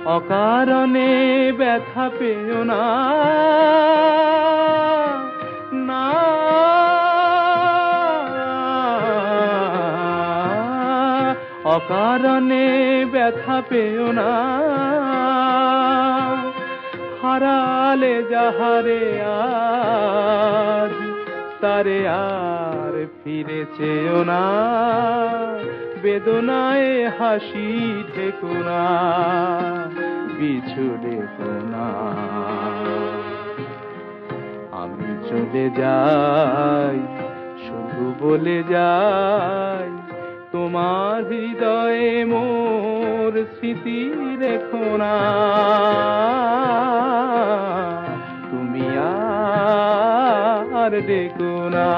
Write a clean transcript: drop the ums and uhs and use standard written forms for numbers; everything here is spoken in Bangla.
অকারণে ব্যথা পেও না, না অকারণে ব্যথা পেও না। হারালে যাহারে আজ তারে আর ফিরে চেও না। বেদনায় হাসি ঠেকো না, পিছু ডেকো না। আমি চলে যাই শুধু বলে যাই, তোমার হৃদয়ে মোর স্মৃতি রেখো না। তুমি আর ডেকো না।